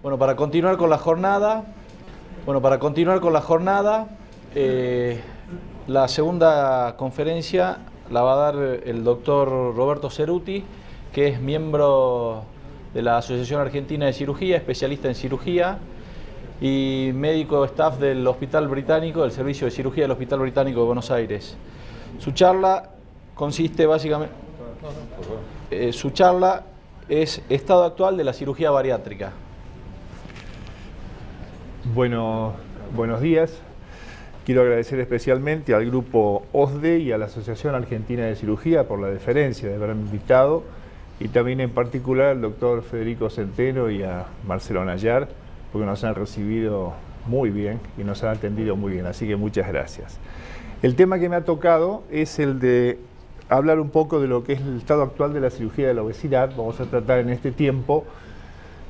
Bueno, para continuar con la jornada, la segunda conferencia la va a dar el doctor Roberto Ceruti, que es miembro de la Asociación Argentina de Cirugía, especialista en cirugía y médico staff del Hospital Británico, del Servicio de Cirugía del Hospital Británico de Buenos Aires. Su charla consiste básicamente... su charla es estado actual de la cirugía bariátrica. Bueno, buenos días. Quiero agradecer especialmente al grupo OSDE y a la Asociación Argentina de Cirugía por la deferencia de haberme invitado, y también en particular al doctor Federico Centeno y a Marcelo Nayar, porque nos han recibido muy bien y nos han atendido muy bien, así que muchas gracias. El tema que me ha tocado es el de hablar un poco de lo que es el estado actual de la cirugía de la obesidad. Vamos a tratar en este tiempo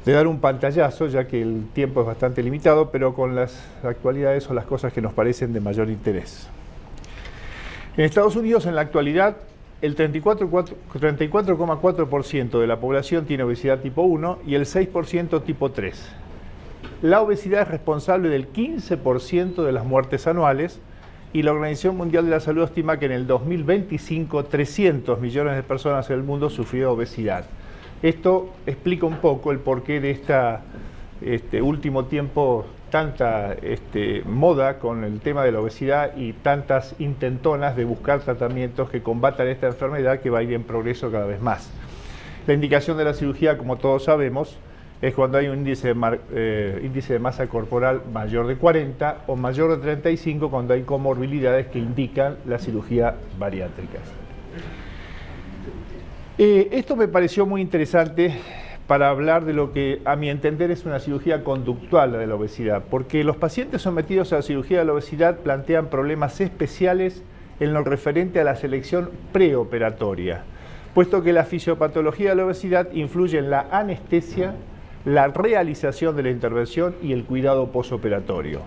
de dar un pantallazo, ya que el tiempo es bastante limitado, pero con las actualidades o las cosas que nos parecen de mayor interés. En Estados Unidos, en la actualidad, el 34,4% de la población tiene obesidad tipo 1 y el 6% tipo 3. La obesidad es responsable del 15% de las muertes anuales, y la Organización Mundial de la Salud estima que en el 2025 300 millones de personas en el mundo sufrieron obesidad. Esto explica un poco el porqué de este último tiempo tanta moda con el tema de la obesidad y tantas intentonas de buscar tratamientos que combatan esta enfermedad, que va a ir en progreso cada vez más. La indicación de la cirugía, como todos sabemos, es cuando hay un índice de masa corporal mayor de 40 o mayor de 35, cuando hay comorbilidades que indican la cirugía bariátrica. Esto me pareció muy interesante para hablar de lo que, a mi entender, es una cirugía conductual de la obesidad, porque los pacientes sometidos a la cirugía de la obesidad plantean problemas especiales en lo referente a la selección preoperatoria, puesto que la fisiopatología de la obesidad influye en la anestesia, la realización de la intervención y el cuidado posoperatorio.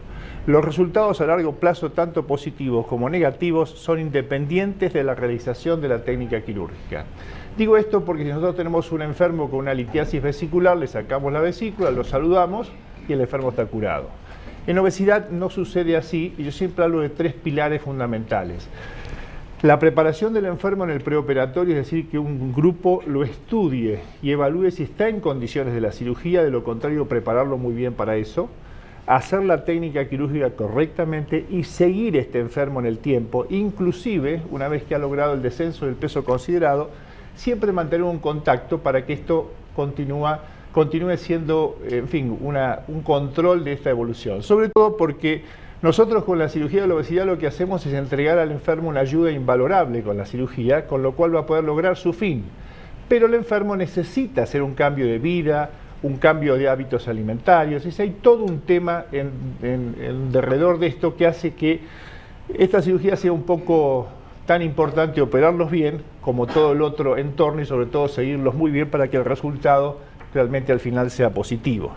Los resultados a largo plazo, tanto positivos como negativos, son independientes de la realización de la técnica quirúrgica. Digo esto porque si nosotros tenemos un enfermo con una litiasis vesicular, le sacamos la vesícula, lo saludamos y el enfermo está curado. En obesidad no sucede así, y yo siempre hablo de tres pilares fundamentales. La preparación del enfermo en el preoperatorio, es decir, que un grupo lo estudie y evalúe si está en condiciones de la cirugía, de lo contrario prepararlo muy bien para eso, hacer la técnica quirúrgica correctamente y seguir este enfermo en el tiempo, inclusive una vez que ha logrado el descenso del peso considerado, siempre mantener un contacto para que esto continúe siendo, en fin, un control de esta evolución. Sobre todo porque nosotros con la cirugía de la obesidad lo que hacemos es entregar al enfermo una ayuda invalorable con la cirugía, con lo cual va a poder lograr su fin. Pero el enfermo necesita hacer un cambio de vida, un cambio de hábitos alimentarios, y hay todo un tema alrededor de esto que hace que esta cirugía sea un poco tan importante operarlos bien como todo el otro entorno, y sobre todo seguirlos muy bien para que el resultado realmente al final sea positivo.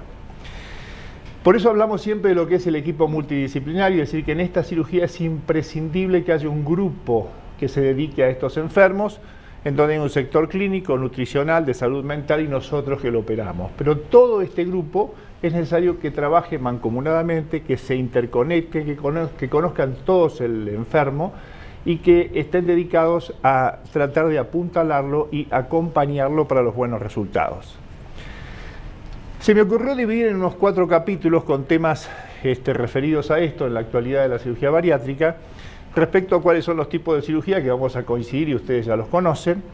Por eso hablamos siempre de lo que es el equipo multidisciplinario, es decir, que en esta cirugía es imprescindible que haya un grupo que se dedique a estos enfermos, en donde hay un sector clínico, nutricional, de salud mental y nosotros que lo operamos. Pero todo este grupo es necesario que trabaje mancomunadamente, que se interconecten, que conozcan todos el enfermo y que estén dedicados a tratar de apuntalarlo y acompañarlo para los buenos resultados. Se me ocurrió dividir en unos 4 capítulos con temas referidos a esto en la actualidad de la cirugía bariátrica, respecto a cuáles son los tipos de cirugía que vamos a coincidir y ustedes ya los conocen.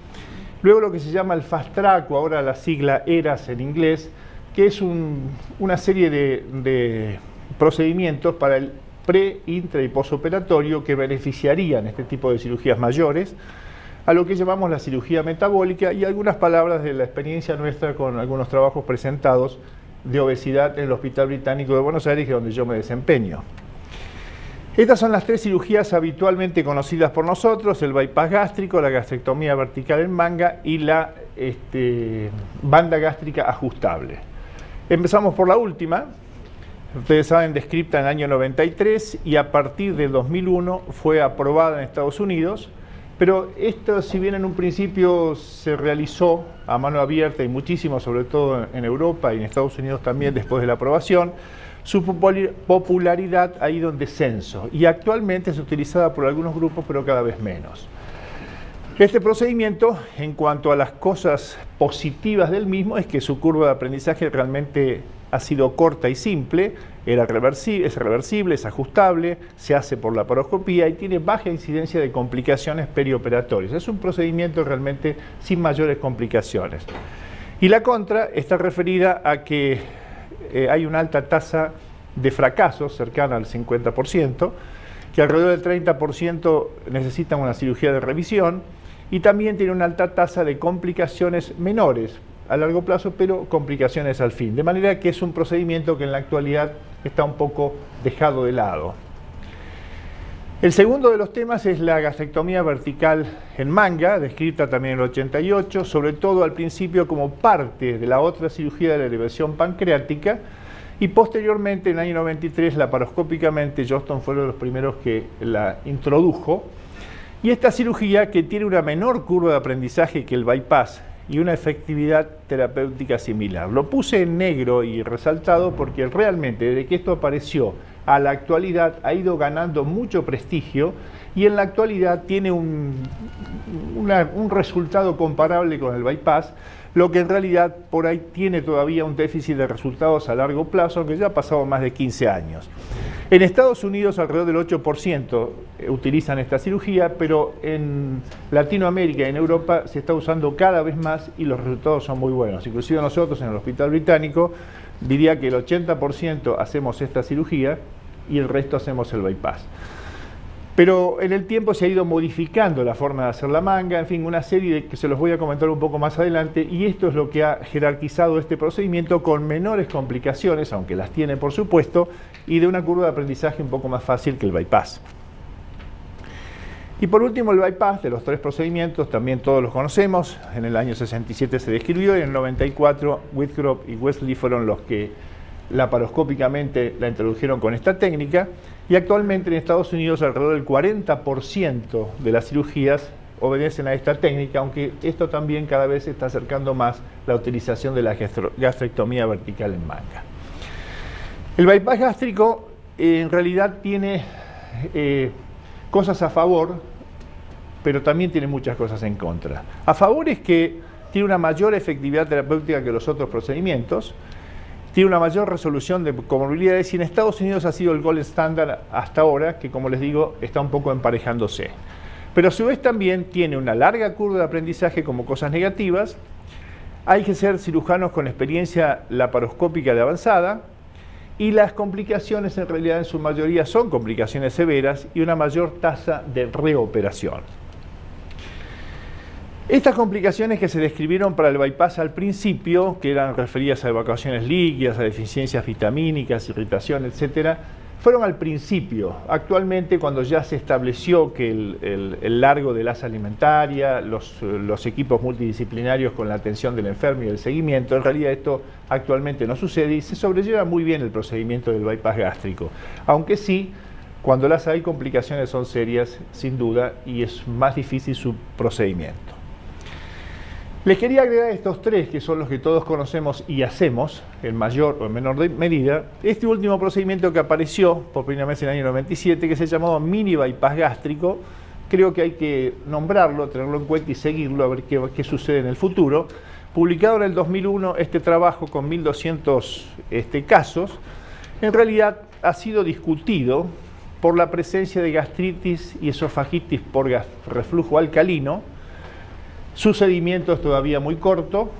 Luego lo que se llama el Fast Track, o ahora la sigla ERAS en inglés, que es una serie de procedimientos para el pre-, intra- y posoperatorio que beneficiarían este tipo de cirugías mayores, a lo que llamamos la cirugía metabólica, y algunas palabras de la experiencia nuestra con algunos trabajos presentados de obesidad en el Hospital Británico de Buenos Aires, que es donde yo me desempeño. Estas son las 3 cirugías habitualmente conocidas por nosotros: el bypass gástrico, la gastrectomía vertical en manga y la banda gástrica ajustable. Empezamos por la última. Ustedes saben, descripta en el año 93, y a partir del 2001 fue aprobada en Estados Unidos Pero esto, si bien en un principio se realizó a mano abierta y muchísimo, sobre todo en Europa y en Estados Unidos también después de la aprobación, su popularidad ha ido en descenso y actualmente es utilizada por algunos grupos, pero cada vez menos. Este procedimiento, en cuanto a las cosas positivas del mismo, es que su curva de aprendizaje realmente ha sido corta y simple, es reversible, es ajustable, se hace por laparoscopía y tiene baja incidencia de complicaciones perioperatorias. Es un procedimiento realmente sin mayores complicaciones. Y la contra está referida a que hay una alta tasa de fracasos, cercana al 50%, que alrededor del 30% necesitan una cirugía de revisión y también tiene una alta tasa de complicaciones menores a largo plazo, pero complicaciones al fin. De manera que es un procedimiento que en la actualidad está un poco dejado de lado. El segundo de los temas es la gastrectomía vertical en manga, descrita también en el 88, sobre todo al principio como parte de la otra cirugía de la elevación pancreática, y posteriormente, en el año 93, laparoscópicamente, Johnston fue uno de los primeros que la introdujo. Y esta cirugía, que tiene una menor curva de aprendizaje que el bypass y una efectividad terapéutica similar. Lo puse en negro y resaltado porque realmente desde que esto apareció a la actualidad ha ido ganando mucho prestigio y en la actualidad tiene un resultado comparable con el bypass, lo que en realidad por ahí tiene todavía un déficit de resultados a largo plazo, aunque ya ha pasado más de 15 años. En Estados Unidos alrededor del 8% utilizan esta cirugía, pero en Latinoamérica y en Europa se está usando cada vez más y los resultados son muy buenos. Inclusive nosotros en el Hospital Británico diría que el 80% hacemos esta cirugía y el resto hacemos el bypass. Pero en el tiempo se ha ido modificando la forma de hacer la manga, en fin, una serie de que se los voy a comentar un poco más adelante, y esto es lo que ha jerarquizado este procedimiento con menores complicaciones, aunque las tiene por supuesto, y de una curva de aprendizaje un poco más fácil que el bypass. Y por último, el bypass, de los tres procedimientos, también todos los conocemos. En el año 67 se describió y en el 94 Whitcroft y Wesley fueron los que laparoscópicamente la introdujeron con esta técnica, y actualmente en Estados Unidos alrededor del 40% de las cirugías obedecen a esta técnica, aunque esto también cada vez se está acercando más la utilización de la gastrectomía vertical en manga. El bypass gástrico en realidad tiene cosas a favor, pero también tiene muchas cosas en contra. A favor es que tiene una mayor efectividad terapéutica que los otros procedimientos, tiene una mayor resolución de comorbilidades y en Estados Unidos ha sido el gold standard hasta ahora, que como les digo, está un poco emparejándose. Pero a su vez también tiene una larga curva de aprendizaje como cosas negativas, hay que ser cirujanos con experiencia laparoscópica de avanzada y las complicaciones en realidad en su mayoría son complicaciones severas y una mayor tasa de reoperación. Estas complicaciones que se describieron para el bypass al principio, que eran referidas a evacuaciones líquidas, a deficiencias vitamínicas, irritación, etc., fueron al principio. Actualmente, cuando ya se estableció que el largo de la alimentaria, los equipos multidisciplinarios con la atención del enfermo y el seguimiento, en realidad esto actualmente no sucede y se sobrelleva muy bien el procedimiento del bypass gástrico. Aunque sí, cuando las hay, complicaciones son serias, sin duda, y es más difícil su procedimiento. Les quería agregar estos tres, que son los que todos conocemos y hacemos, en mayor o en menor medida, este último procedimiento que apareció por primera vez en el año 97, que se llamó mini bypass gástrico. Creo que hay que nombrarlo, tenerlo en cuenta y seguirlo, a ver qué sucede en el futuro. Publicado en el 2001, este trabajo con 1200 casos, en realidad ha sido discutido por la presencia de gastritis y esofagitis por reflujo alcalino. Su sedimento es todavía muy corto,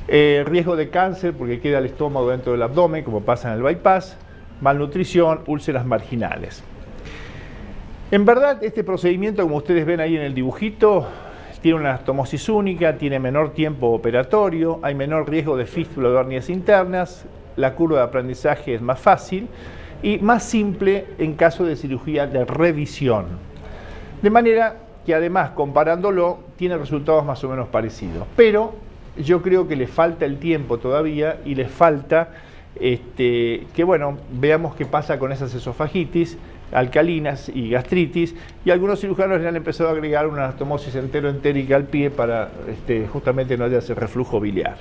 riesgo de cáncer porque queda el estómago dentro del abdomen, como pasa en el bypass, malnutrición, úlceras marginales. En verdad, este procedimiento, como ustedes ven ahí en el dibujito, tiene una anastomosis única, tiene menor tiempo operatorio, hay menor riesgo de fístula de hernias internas, la curva de aprendizaje es más fácil y más simple en caso de cirugía de revisión. De manera que además, comparándolo, tiene resultados más o menos parecidos. Pero yo creo que le falta el tiempo todavía y le falta que, bueno, veamos qué pasa con esas esofagitis, alcalinas y gastritis, y algunos cirujanos le han empezado a agregar una anastomosis entero-entérica al pie para justamente no haya ese reflujo biliar.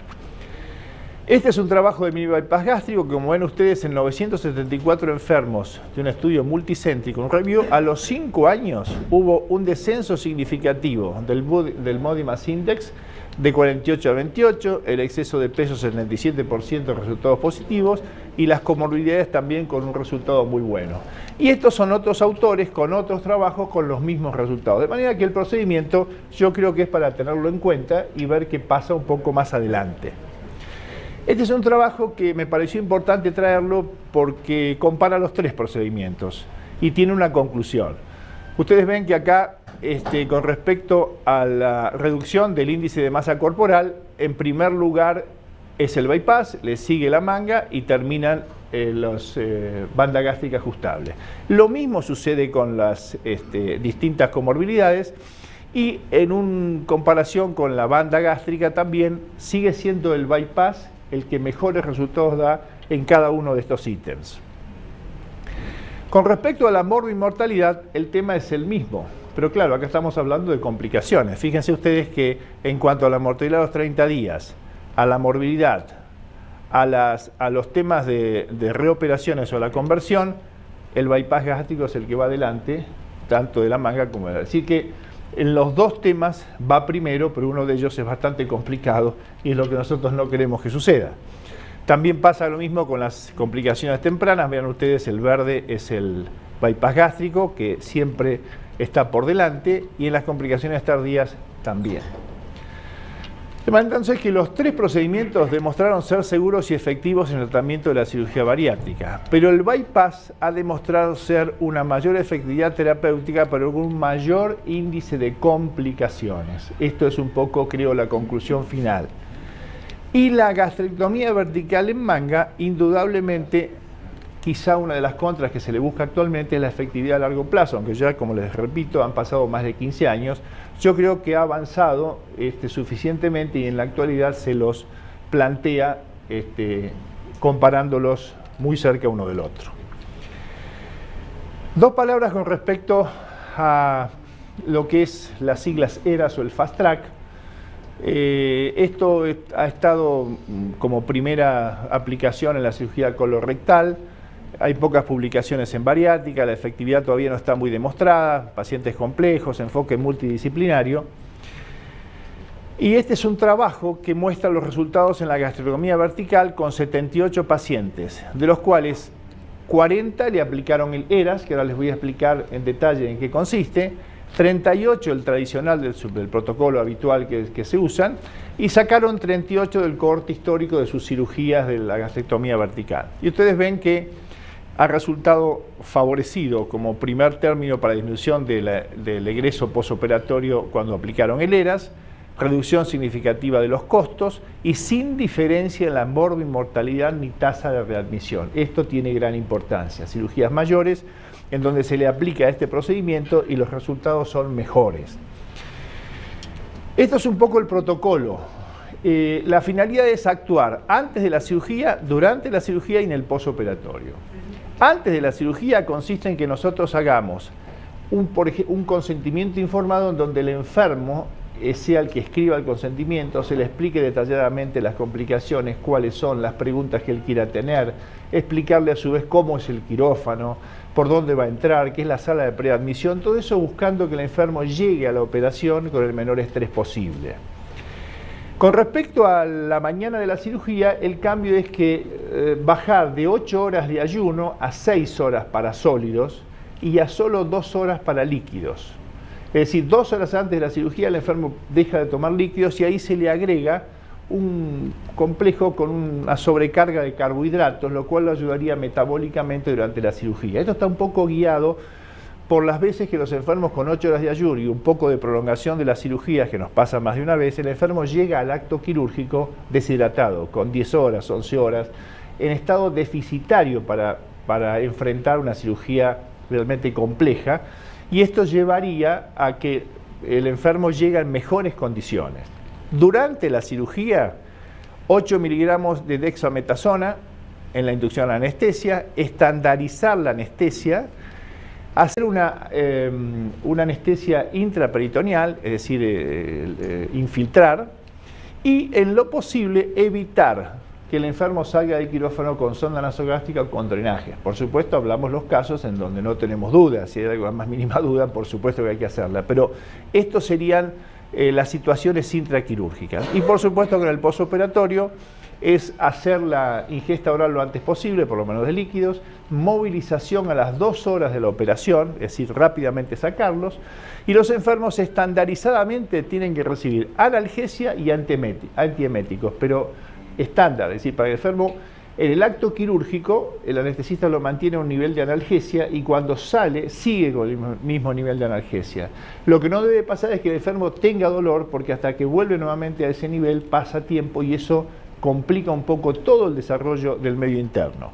Este es un trabajo de mini bypass gástrico que, como ven ustedes, en 974 enfermos de un estudio multicéntrico, un review, a los 5 años hubo un descenso significativo del Body Mass Index de 48 a 28, el exceso de peso 77% resultados positivos y las comorbilidades también con un resultado muy bueno. Y estos son otros autores con otros trabajos con los mismos resultados. De manera que el procedimiento yo creo que es para tenerlo en cuenta y ver qué pasa un poco más adelante. Este es un trabajo que me pareció importante traerlo porque compara los 3 procedimientos y tiene una conclusión. Ustedes ven que acá, con respecto a la reducción del índice de masa corporal, en primer lugar es el bypass, le sigue la manga y terminan las bandas gástricas ajustables. Lo mismo sucede con las distintas comorbilidades y en comparación con la banda gástrica también sigue siendo el bypass el que mejores resultados da en cada uno de estos ítems. Con respecto a la morbimortalidad, el tema es el mismo, pero claro, acá estamos hablando de complicaciones. Fíjense ustedes que en cuanto a la mortalidad a los 30 días, a la morbilidad, a los temas de reoperaciones o la conversión, el bypass gástrico es el que va adelante, tanto de la manga como de la... Así que en los 2 temas va primero, pero uno de ellos es bastante complicado y es lo que nosotros no queremos que suceda. También pasa lo mismo con las complicaciones tempranas. Vean ustedes, el verde es el bypass gástrico, que siempre está por delante, y en las complicaciones tardías también. De manera entonces que los 3 procedimientos demostraron ser seguros y efectivos en el tratamiento de la cirugía bariátrica, pero el bypass ha demostrado ser una mayor efectividad terapéutica, pero con un mayor índice de complicaciones. Esto es un poco, creo, la conclusión final. Y la gastrectomía vertical en manga, indudablemente, quizá una de las contras que se le busca actualmente es la efectividad a largo plazo, aunque ya, como les repito, han pasado más de 15 años. Yo creo que ha avanzado suficientemente y en la actualidad se los plantea comparándolos muy cerca uno del otro. 2 palabras con respecto a lo que es las siglas ERAS o el Fast Track. Esto ha estado como primera aplicación en la cirugía colorectal. Hay pocas publicaciones en bariátrica, la efectividad todavía no está muy demostrada, pacientes complejos, enfoque multidisciplinario. Y este es un trabajo que muestra los resultados en la gastrectomía vertical con 78 pacientes, de los cuales 40 le aplicaron el ERAS, que ahora les voy a explicar en detalle en qué consiste, 38 el tradicional del protocolo habitual que se usan, y sacaron 38 del cohorte histórico de sus cirugías de la gastrectomía vertical. Y ustedes ven que ha resultado favorecido como primer término para disminución del egreso posoperatorio cuando aplicaron el ERAS, reducción significativa de los costos y sin diferencia en la morbimortalidad ni tasa de readmisión. Esto tiene gran importancia. Cirugías mayores en donde se le aplica este procedimiento y los resultados son mejores. Esto es un poco el protocolo. La finalidad es actuar antes de la cirugía, durante la cirugía y en el posoperatorio. Antes de la cirugía consiste en que nosotros hagamos un consentimiento informado en donde el enfermo sea el que escriba el consentimiento, se le explique detalladamente las complicaciones, cuáles son las preguntas que él quiera tener, explicarle a su vez cómo es el quirófano, por dónde va a entrar, qué es la sala de preadmisión, todo eso buscando que el enfermo llegue a la operación con el menor estrés posible. Con respecto a la mañana de la cirugía, el cambio es que bajar de 8 horas de ayuno a 6 horas para sólidos y a solo 2 horas para líquidos. Es decir, 2 horas antes de la cirugía el enfermo deja de tomar líquidos y ahí se le agrega un complejo con una sobrecarga de carbohidratos, lo cual lo ayudaría metabólicamente durante la cirugía. Esto está un poco guiado por las veces que los enfermos con 8 horas de ayuno y un poco de prolongación de las cirugías, que nos pasa más de una vez, el enfermo llega al acto quirúrgico deshidratado, con 10 horas, 11 horas, en estado deficitario para enfrentar una cirugía realmente compleja, y esto llevaría a que el enfermo llegue en mejores condiciones. Durante la cirugía, 8 miligramos de dexametasona en la inducción a la anestesia, estandarizar la anestesia, hacer una anestesia intraperitoneal, es decir, infiltrar, y en lo posible evitar que el enfermo salga del quirófano con sonda nasogástrica o con drenaje. Por supuesto, hablamos los casos en donde no tenemos dudas. Si hay alguna más mínima duda, por supuesto que hay que hacerla. Pero estos serían las situaciones intraquirúrgicas. Y por supuesto que en el posoperatorio es hacer la ingesta oral lo antes posible, por lo menos de líquidos, movilización a las 2 horas de la operación, es decir, rápidamente sacarlos, y los enfermos estandarizadamente tienen que recibir analgesia y antieméticos, pero estándar, es decir, para el enfermo, en el acto quirúrgico, el anestesista lo mantiene a un nivel de analgesia y cuando sale, sigue con el mismo nivel de analgesia. Lo que no debe pasar es que el enfermo tenga dolor, porque hasta que vuelve nuevamente a ese nivel pasa tiempo y eso complica un poco todo el desarrollo del medio interno.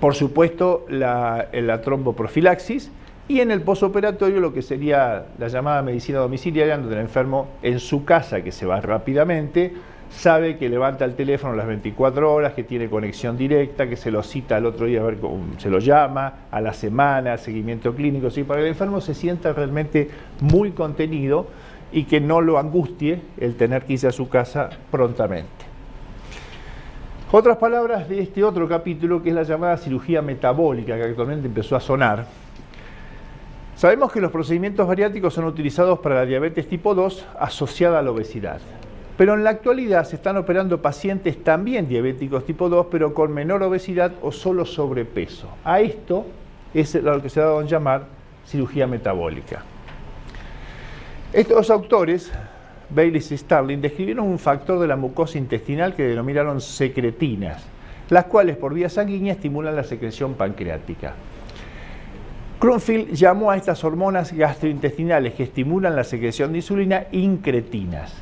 Por supuesto, la tromboprofilaxis y en el posoperatorio lo que sería la llamada medicina domiciliaria, donde el enfermo en su casa, que se va rápidamente, sabe que levanta el teléfono a las 24 horas, que tiene conexión directa, que se lo cita al otro día a ver cómo se lo llama, a la semana, seguimiento clínico, ¿sí? Para que el enfermo se sienta realmente muy contenido y que no lo angustie el tener que irse a su casa prontamente. Otras palabras de este otro capítulo, que es la llamada cirugía metabólica, que actualmente empezó a sonar. Sabemos que los procedimientos bariátricos son utilizados para la diabetes tipo 2 asociada a la obesidad. Pero en la actualidad se están operando pacientes también diabéticos tipo 2, pero con menor obesidad o solo sobrepeso. A esto es lo que se ha dado en llamar cirugía metabólica. Estos autores, Bayliss y Starling, describieron un factor de la mucosa intestinal que denominaron secretinas, las cuales por vía sanguínea estimulan la secreción pancreática. Cronfield llamó a estas hormonas gastrointestinales que estimulan la secreción de insulina incretinas.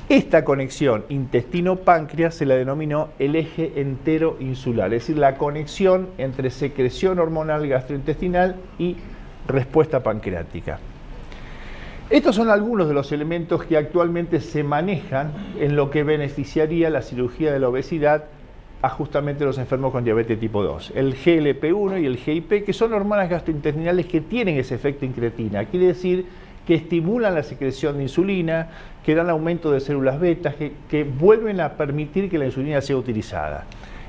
Esta conexión intestino-páncreas se la denominó el eje entero insular, es decir, la conexión entre secreción hormonal gastrointestinal y respuesta pancreática. Estos son algunos de los elementos que actualmente se manejan en lo que beneficiaría la cirugía de la obesidad a justamente los enfermos con diabetes tipo 2. El GLP-1 y el GIP, que son hormonas gastrointestinales que tienen ese efecto incretina, quiere decir que estimulan la secreción de insulina, que dan aumento de células betas, que vuelven a permitir que la insulina sea utilizada.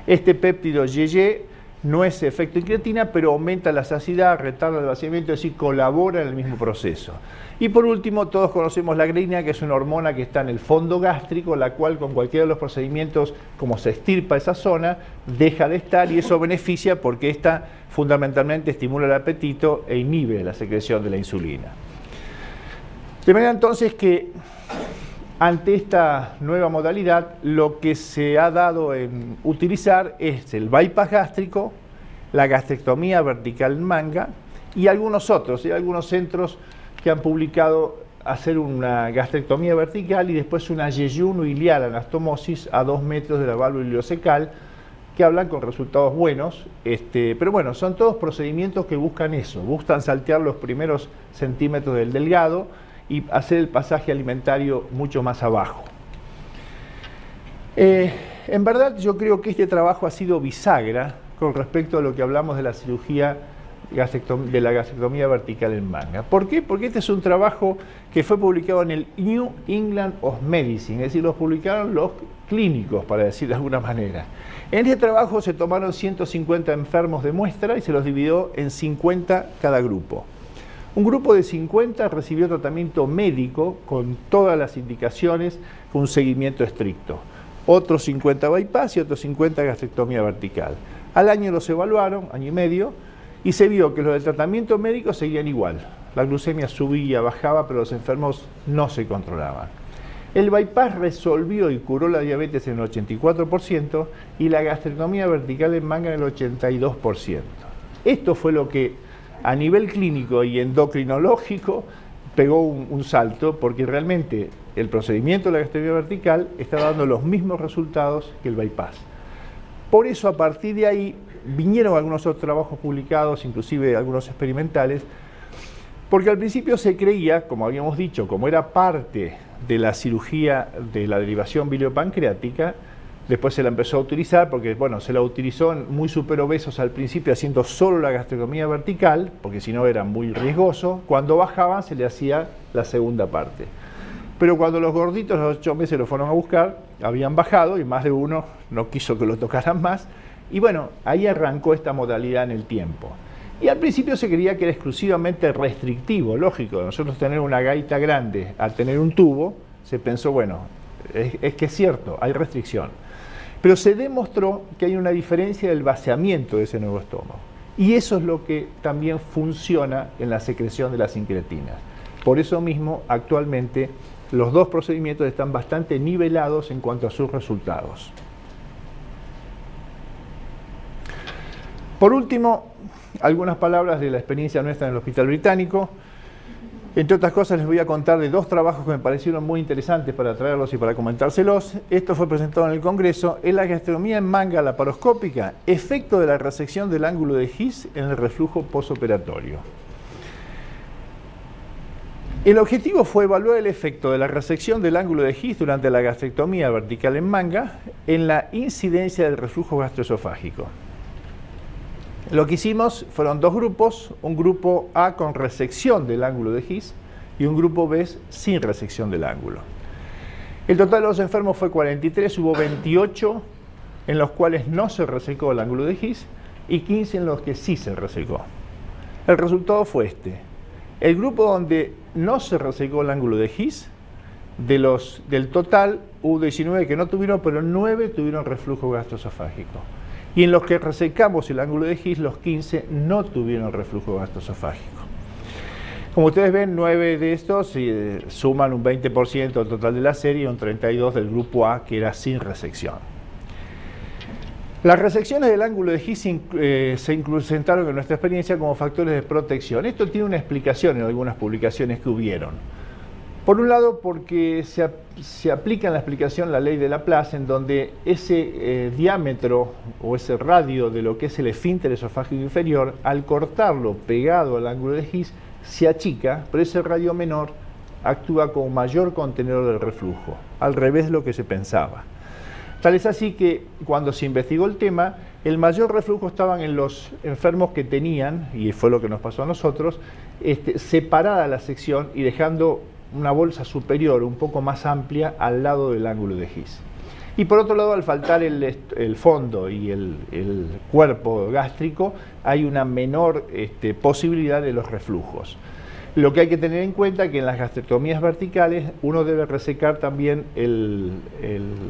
Este péptido YY no es efecto incretina, pero aumenta la saciedad, retarda el vaciamiento, es decir, colabora en el mismo proceso. Y por último, todos conocemos la grelina, que es una hormona que está en el fondo gástrico, la cual con cualquiera de los procedimientos, como se extirpa esa zona, deja de estar y eso beneficia porque esta fundamentalmente estimula el apetito e inhibe la secreción de la insulina. De manera entonces que ante esta nueva modalidad lo que se ha dado en utilizar es el bypass gástrico, la gastrectomía vertical en manga y algunos otros, hay algunos centros que han publicado hacer una gastrectomía vertical y después una yeyuno iliar anastomosis a 2 metros de la válvula ileocecal, que hablan con resultados buenos, pero bueno, son todos procedimientos que buscan eso, buscan saltear los primeros centímetros del delgado y hacer el pasaje alimentario mucho más abajo. En verdad yo creo que este trabajo ha sido bisagra con respecto a lo que hablamos de la cirugía de la gastrectomía vertical en manga. ¿Por qué? Porque este es un trabajo que fue publicado en el New England of Medicine, es decir, lo publicaron los clínicos, para decir de alguna manera. En este trabajo se tomaron 150 enfermos de muestra y se los dividió en 50 cada grupo. Un grupo de 50 recibió tratamiento médico con todas las indicaciones, con un seguimiento estricto. Otros 50 bypass y otros 50 gastrectomía vertical. Al año los evaluaron, año y medio, y se vio que los del tratamiento médico seguían igual. La glucemia subía, bajaba, pero los enfermos no se controlaban. El bypass resolvió y curó la diabetes en el 84% y la gastrectomía vertical en manga en el 82%. Esto fue lo que a nivel clínico y endocrinológico pegó un salto, porque realmente el procedimiento de la gastrectomía vertical está dando los mismos resultados que el bypass. Por eso, a partir de ahí, vinieron algunos otros trabajos publicados, inclusive algunos experimentales, porque al principio se creía, como habíamos dicho, como era parte de la cirugía de la derivación biliopancreática, Después se la empezó a utilizar porque, bueno, se la utilizó en muy superobesos al principio haciendo solo la gastrectomía vertical, porque si no era muy riesgoso. Cuando bajaban se le hacía la segunda parte. Pero cuando los gorditos a los 8 meses lo fueron a buscar, habían bajado y más de uno no quiso que lo tocaran más. Y bueno, ahí arrancó esta modalidad en el tiempo. Y al principio se creía que era exclusivamente restrictivo, lógico. Nosotros tener una gaita grande al tener un tubo, se pensó, bueno, es que es cierto, hay restricción. Pero se demostró que hay una diferencia del vaciamiento de ese nuevo estómago. Y eso es lo que también funciona en la secreción de las incretinas. Por eso mismo, actualmente, los dos procedimientos están bastante nivelados en cuanto a sus resultados. Por último, algunas palabras de la experiencia nuestra en el Hospital Británico. Entre otras cosas, les voy a contar de dos trabajos que me parecieron muy interesantes para traerlos y para comentárselos. Esto fue presentado en el Congreso. Es la gastrectomía en manga laparoscópica, efecto de la resección del ángulo de His en el reflujo postoperatorio. El objetivo fue evaluar el efecto de la resección del ángulo de His durante la gastrectomía vertical en manga en la incidencia del reflujo gastroesofágico. Lo que hicimos fueron dos grupos, un grupo A con resección del ángulo de His y un grupo B sin resección del ángulo. El total de los enfermos fue 43, hubo 28 en los cuales no se resecó el ángulo de His y 15 en los que sí se resecó. El resultado fue este. El grupo donde no se resecó el ángulo de His, del total hubo 19 que no tuvieron, pero 9 tuvieron reflujo gastroesofágico. Y en los que resecamos el ángulo de His, los 15 no tuvieron reflujo gastroesofágico. Como ustedes ven, 9 de estos suman un 20% del total de la serie y un 32% del grupo A, que era sin resección. Las resecciones del ángulo de His se presentaron en nuestra experiencia como factores de protección. Esto tiene una explicación en algunas publicaciones que hubieron. Por un lado, porque se aplica en la explicación la ley de Laplace, en donde ese diámetro o ese radio de lo que es el esfínter esofágico inferior, al cortarlo pegado al ángulo de His, se achica, pero ese radio menor actúa como mayor contenedor del reflujo, al revés de lo que se pensaba. Tal es así que cuando se investigó el tema, el mayor reflujo estaban en los enfermos que tenían, y fue lo que nos pasó a nosotros, separada la sección y dejando una bolsa superior un poco más amplia al lado del ángulo de His. Y por otro lado, al faltar el fondo y el cuerpo gástrico, hay una menor posibilidad de los reflujos. Lo que hay que tener en cuenta es que en las gastrectomías verticales uno debe resecar también el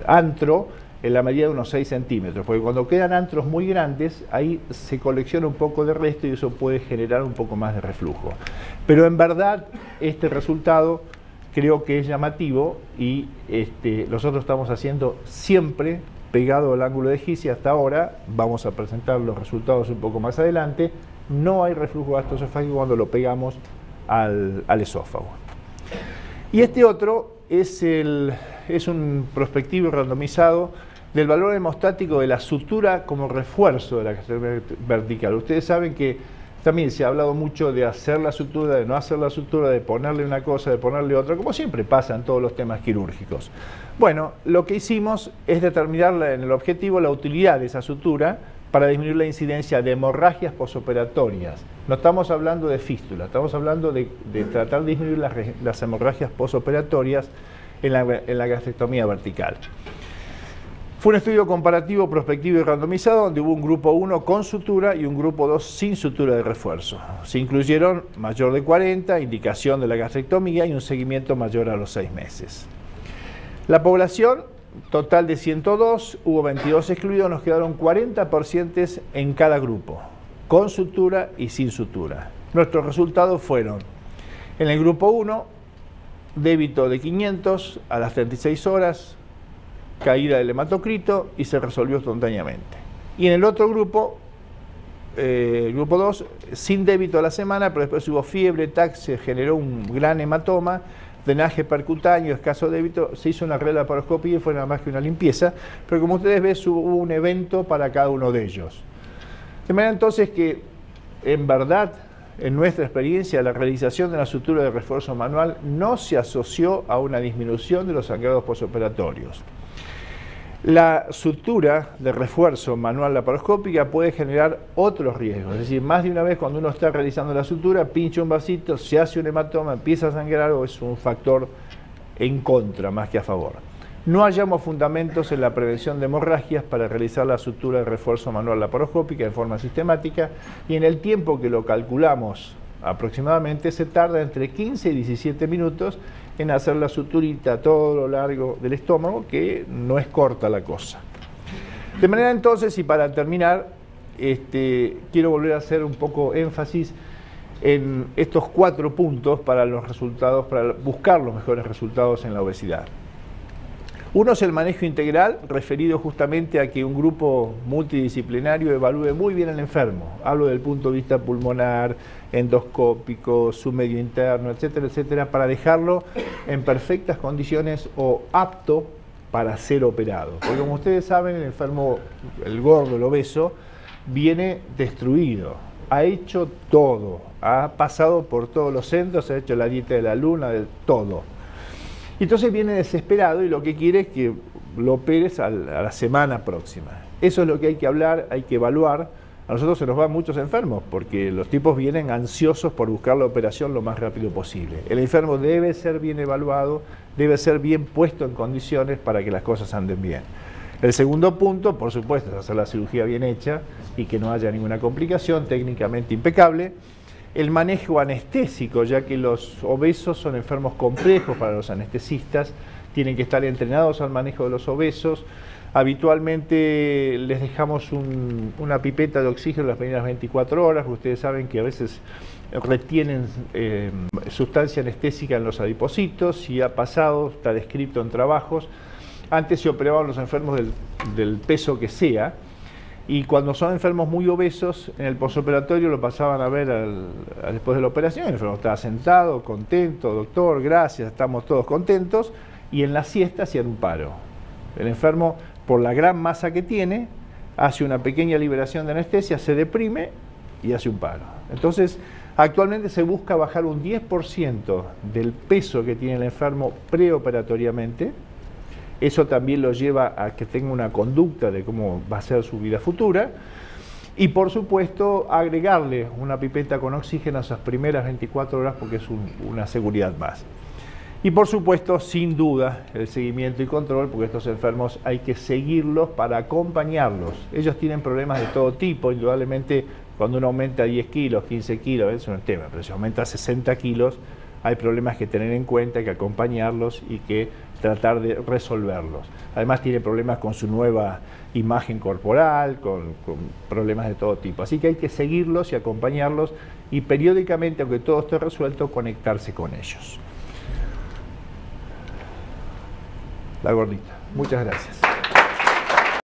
antro en la medida de unos 6 centímetros, porque cuando quedan antros muy grandes, ahí se colecciona un poco de resto y eso puede generar un poco más de reflujo. Pero en verdad, este resultado creo que es llamativo y nosotros estamos haciendo siempre pegado al ángulo de His y hasta ahora, vamos a presentar los resultados un poco más adelante, no hay reflujo gastroesofágico cuando lo pegamos al esófago. Y este otro es un prospectivo randomizado del valor hemostático de la sutura como refuerzo de la gastrectomía vertical. Ustedes saben que también se ha hablado mucho de hacer la sutura, de no hacer la sutura, de ponerle una cosa, de ponerle otra, como siempre pasa en todos los temas quirúrgicos. Bueno, lo que hicimos es determinar en el objetivo la utilidad de esa sutura para disminuir la incidencia de hemorragias posoperatorias. No estamos hablando de fístula, estamos hablando de tratar de disminuir las hemorragias posoperatorias en la gastrectomía vertical. Fue un estudio comparativo, prospectivo y randomizado donde hubo un grupo 1 con sutura y un grupo 2 sin sutura de refuerzo. Se incluyeron mayor de 40, indicación de la gastrectomía y un seguimiento mayor a los 6 meses. La población total de 102, hubo 22 excluidos, nos quedaron 40 pacientes en cada grupo, con sutura y sin sutura. Nuestros resultados fueron, en el grupo 1, débito de 500 a las 36 horas, caída del hematocrito y se resolvió espontáneamente. Y en el otro grupo, el grupo 2, sin débito a la semana, pero después hubo fiebre, TAC, se generó un gran hematoma, drenaje percutáneo, escaso débito, se hizo una laparoscopía y fue nada más que una limpieza, pero como ustedes ven, hubo un evento para cada uno de ellos. De manera entonces que, en verdad, en nuestra experiencia, la realización de la sutura de refuerzo manual no se asoció a una disminución de los sangrados postoperatorios. La sutura de refuerzo manual laparoscópica puede generar otros riesgos, es decir, más de una vez cuando uno está realizando la sutura, pincha un vasito, se hace un hematoma, empieza a sangrar o es un factor en contra más que a favor. No hallamos fundamentos en la prevención de hemorragias para realizar la sutura de refuerzo manual laparoscópica de forma sistemática y en el tiempo que lo calculamos aproximadamente se tarda entre 15 y 17 minutos en hacer la suturita a todo lo largo del estómago, que no es corta la cosa. De manera entonces, y para terminar, quiero volver a hacer un poco énfasis en estos 4 puntos para los resultados, para buscar los mejores resultados en la obesidad. Uno es el manejo integral, referido justamente a que un grupo multidisciplinario evalúe muy bien al enfermo. Hablo del punto de vista pulmonar, endoscópico, su medio interno, etcétera, etcétera, para dejarlo en perfectas condiciones o apto para ser operado. Porque como ustedes saben, el enfermo, el gordo, el obeso, viene destruido, ha hecho todo, ha pasado por todos los centros, ha hecho la dieta de la luna, de todo. Y entonces viene desesperado y lo que quiere es que lo operes a la semana próxima. Eso es lo que hay que hablar, hay que evaluar. A nosotros se nos van muchos enfermos porque los tipos vienen ansiosos por buscar la operación lo más rápido posible. El enfermo debe ser bien evaluado, debe ser bien puesto en condiciones para que las cosas anden bien. El segundo punto, por supuesto, es hacer la cirugía bien hecha y que no haya ninguna complicación, técnicamente impecable. El manejo anestésico, ya que los obesos son enfermos complejos para los anestesistas, tienen que estar entrenados al manejo de los obesos. Habitualmente les dejamos una pipeta de oxígeno las primeras 24 horas, porque ustedes saben que a veces retienen sustancia anestésica en los adipocitos, si ha pasado, está descrito en trabajos. Antes se operaban los enfermos del peso que sea, y cuando son enfermos muy obesos, en el posoperatorio lo pasaban a ver después de la operación. El enfermo estaba sentado, contento, doctor, gracias, estamos todos contentos, y en la siesta hacían un paro. El enfermo, por la gran masa que tiene, hace una pequeña liberación de anestesia, se deprime y hace un paro. Entonces, actualmente se busca bajar un 10% del peso que tiene el enfermo preoperatoriamente. Eso también lo lleva a que tenga una conducta de cómo va a ser su vida futura. Y por supuesto, agregarle una pipeta con oxígeno a esas primeras 24 horas porque es una seguridad más. Y por supuesto, sin duda, el seguimiento y control, porque estos enfermos hay que seguirlos para acompañarlos. Ellos tienen problemas de todo tipo, indudablemente cuando uno aumenta 10 kilos, 15 kilos, es un tema, pero si aumenta 60 kilos, hay problemas que tener en cuenta, que acompañarlos y que tratar de resolverlos. Además tiene problemas con su nueva imagen corporal, con problemas de todo tipo. Así que hay que seguirlos y acompañarlos y periódicamente, aunque todo esté resuelto, conectarse con ellos. La gordita. Muchas gracias.